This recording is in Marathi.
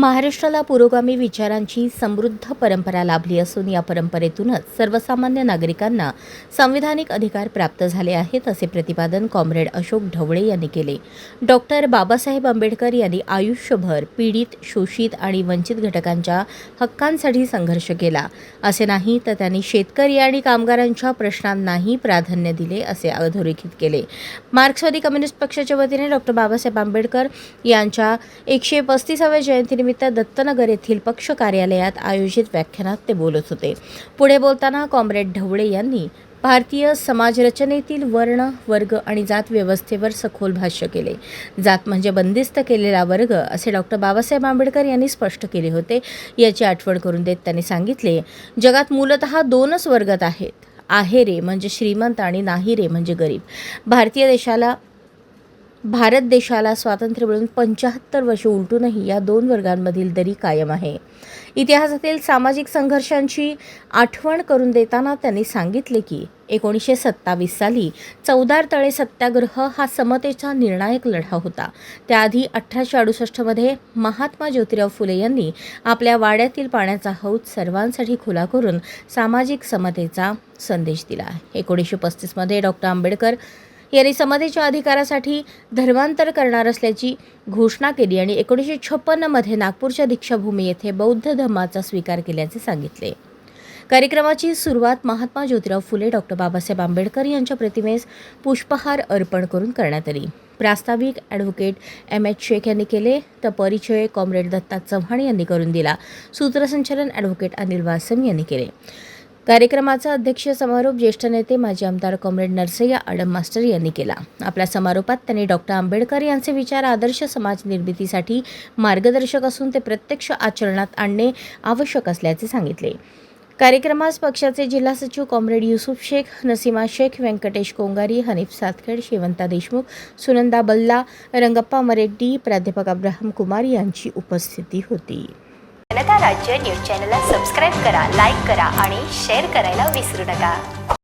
महाराष्ट्राला पुरोगामी विचारांची समृद्ध परंपरा लाभली असून या परंपरेतूनच सर्वसामान्य नागरिकांना संविधानिक अधिकार प्राप्त झाले आहेत, असे प्रतिपादन कॉम्रेड अशोक ढवळे यांनी केले. डॉक्टर बाबासाहेब आंबेडकर यांनी आयुष्यभर पीडित, शोषित आणि वंचित घटकांच्या हक्कांसाठी संघर्ष केला. असे नाही तर त्यांनी शेतकरी आणि कामगारांच्या प्रश्नांनाही प्राधान्य दिले, असे अधोरेखित केले. मार्क्सवादी कम्युनिस्ट पक्षाच्या वतीने डॉक्टर बाबासाहेब आंबेडकर यांच्या 135व्या जयंतीनिमित्त दत्तनगर येथील पक्ष कार्यालयात आयोजित व्याख्यानात ते बोलत होते. पुढे बोलताना कॉम्रेड ढवळे यांनी भारतीय समाजरचनेतील वर्ण, वर्ग आणि जात व्यवस्थेवर सखोल भाष्य केले. जात म्हणजे बंदिस्त केलेला वर्ग, असे डॉक्टर बाबासाहेब आंबेडकर यांनी स्पष्ट केले होते. याची आठवण करून देत त्यांनी सांगितले, जगात मूलतः दोनच वर्ग आहेत, आहे रे म्हणजे श्रीमंत आणि नाही रे म्हणजे गरीब. भारत देशाला स्वातंत्र्य मिळून 75 वर्षे उलटूनही या दोन वर्गांमधील दरी कायम आहे. इतिहासातील सामाजिक संघर्षांची आठवण करून देताना त्यांनी सांगितले की 1927 साली चौदार तळे सत्याग्रह हा समतेचा निर्णायक लढा होता. त्याआधी 1868 मध्ये महात्मा ज्योतिराव फुले यांनी आपल्या वाड्यातील पाण्याचा हौद सर्वांसाठी खुला करून सामाजिक समतेचा संदेश दिला. 1935 मध्ये डॉक्टर आंबेडकर यांनी समतेच्या अधिकारासाठी धर्मांतर करणार असल्याची घोषणा केली आणि 1956 मध्ये नागपूरच्या दीक्षाभूमी येथे बौद्ध धम्माचा स्वीकार केल्याचे सांगितले. कार्यक्रमाची सुरुवात महात्मा ज्योतिराव फुले डॉक्टर बाबासाहेब आंबेडकर यांच्या प्रतिमेस पुष्पहार अर्पण करून करण्यात आली. प्रास्ताविक ॲडव्होकेट M.H. शेख यांनी केले तर परिचय कॉम्रेड दत्ता चव्हाण यांनी करून दिला. सूत्रसंचालन ॲडव्होकेट अनिल वासम यांनी केले. कार्यक्रमाचा अध्यक्ष समारोप ज्येष्ठ नेते माजी आमदार कॉम्रेड नरसय्या आडम मास्टर यांनी केला. आपल्या समारोपात त्यांनी डॉक्टर आंबेडकर यांचे विचार आदर्श समाज निर्मितीसाठी मार्गदर्शक असून ते प्रत्यक्ष आचरणात आणणे आवश्यक असल्याचे सांगितले. कार्यक्रमास पक्षाचे जिल्हा सचिव कॉम्रेड युसुफ शेख, नसीमा शेख, व्यंकटेश कोंगारी, हनीफ सातखेड, शेवंता देशमुख, सुनंदा बल्ला, रंगप्पा मरेड्डी, प्राध्यापक अब्राहम कुमार यांची उपस्थिती होती. जनता राज्य न्यूज चॅनलला सबस्क्राईब करा, लाईक करा आणि शेअर करायला विसरू नका.